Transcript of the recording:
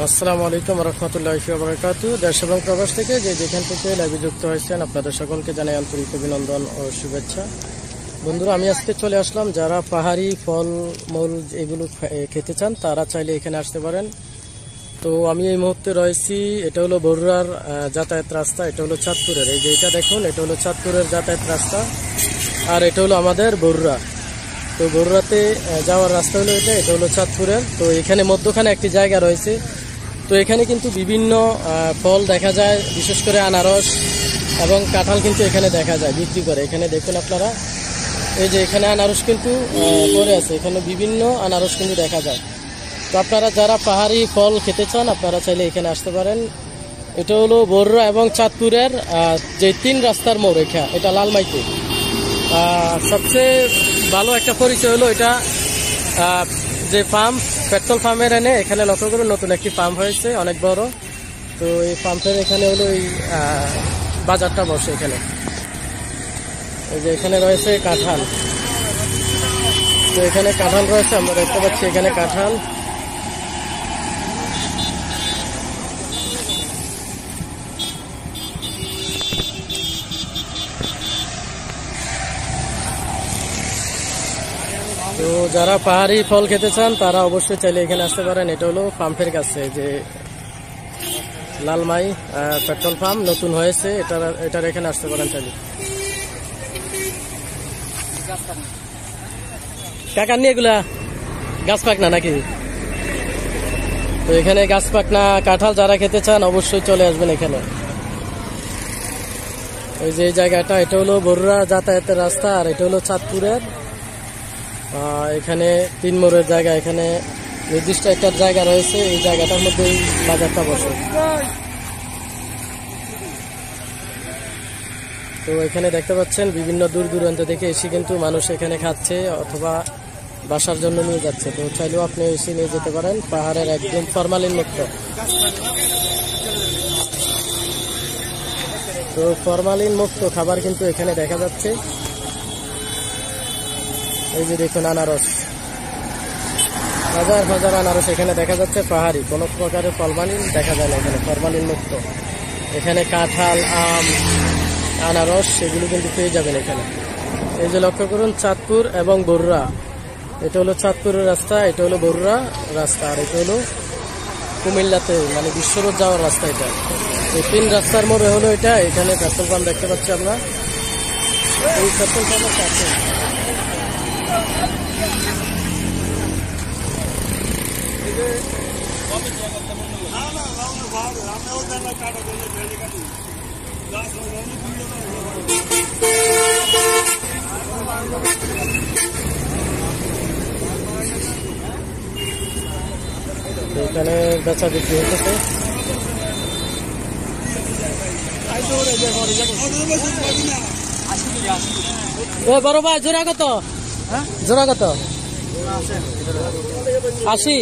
আসসালামু আলাইকুম রহমতুল্লাহি ওয়া বারাকাতুহু। দেশ এবং প্রবাস থেকে যেখান থেকে লাইভে যুক্ত হয়েছেন আপনাদের সকলকে জানাই আন্তরিক অভিনন্দন ও শুভেচ্ছা। বন্ধুরা, আমি আজকে চলে আসলাম, যারা পাহাড়ি ফল মূল এগুলো খেতে চান তারা চাইলে এখানে আসতে পারেন। তো আমি এই মুহূর্তে রয়েছি, এটা হলো বরুড়ার যাতায়াত রাস্তা, এটা হলো চাঁদপুরের। এই যে এটা দেখুন, এটা হলো চাঁদপুরের যাতায়াত রাস্তা, আর এটা হলো আমাদের বরুড়া। তো বরুড়াতে যাওয়ার রাস্তা হলো এটা, এটা হলো চাঁদপুরের। তো এখানে মধ্যখানে একটি জায়গা রয়েছে। তো এখানে কিন্তু বিভিন্ন ফল দেখা যায়, বিশেষ করে আনারস এবং কাঁঠাল কিন্তু এখানে দেখা যায় বিক্রি করে। এখানে দেখুন আপনারা, এই যে এখানে আনারস কিন্তু পড়ে আছে, এখানে বিভিন্ন আনারস কিন্তু দেখা যায়। তো আপনারা যারা পাহাড়ি ফল খেতে চান আপনারা চাইলে এখানে আসতে পারেন। এটা হলো বরুড়া এবং চাঁদপুরের যে 3 রাস্তার মোড়, এটা লালমাইতে। সবচেয়ে ভালো একটা পরিচয় হলো এটা যে পাম্প, পেট্রোল পাম্পের এখানে লক্ষ্য করুন, নতুন একটি পাম্প হয়েছে অনেক বড়। তো এই পাম্পের এখানে হলো এই বাজারটা বসে এখানে। এই যে এখানে রয়েছে কাঁঠাল, তো এখানে কাঁঠাল রয়েছে, আমরা দেখতে পাচ্ছি এখানে কাঁঠাল। তো যারা পাহাড়ি ফল খেতে চান তারা অবশ্যই চাইলে এখানে আসতে পারেন। এটা হলো পাম্পের কাছে, যে লালমাই পেট্রোল পাম্প নতুন হয়েছে, এটার এখানে আসতে পারেন চাইলে। কাকার নিয়ে এগুলা গাছ পাকনা নাকি? তো এখানে গাছ পাকনা কাঁঠাল যারা খেতে চান অবশ্যই চলে আসবেন এখানে। এই যে জায়গাটা, এটা হলো বরুড়া যাতায়াতের রাস্তা, আর এটা হলো চাঁদপুরের। এখানে 3 মোড়ের জায়গা, এখানে নির্দিষ্ট একটা জায়গা রয়েছে, এই জায়গাটার মধ্যে বাজারটা বসে। তো এখানে দেখতে পাচ্ছেন বিভিন্ন দূর দূরান্ত থেকে এসে কিন্তু মানুষ এখানে খাচ্ছে অথবা বাসার জন্য নিয়ে যাচ্ছে। তো চাইলেও আপনি এসে নিয়ে যেতে পারেন, পাহাড়ের একদম ফরমালিন মুক্ত। তো ফরমালিন মুক্ত খাবার কিন্তু এখানে দেখা যাচ্ছে। এই যে দেখুন আনারস, হাজার হাজার আনারস এখানে দেখা যাচ্ছে, পাহাড়ি, কোনো প্রকারের ফরমালিন দেখা যায় না এখানে, ফরমালিন মুক্ত। এখানে কাঁঠাল, আম, আনারস সেগুলো কিন্তু পেয়ে যাবেন এখানে। এই যে লক্ষ্য করুন, চাঁদপুর এবং বরুড়া, এটা হলো চাঁদপুরের রাস্তা, এটা হলো বরুড়া রাস্তা, আর এটা হলো কুমিল্লাতে মানে বিশ্বরোড যাওয়ার রাস্তা। এটা এই 3 রাস্তার মোড়ে হলো এটা। এখানে পেট্রোল পাম্প দেখতে পাচ্ছি আমরা, এই পেট্রোল পাম্পের কাছে। এখানে বেচা বিক্রি হতেছে। বড় ভাই জোড়া কত? জোড়া কত? 80।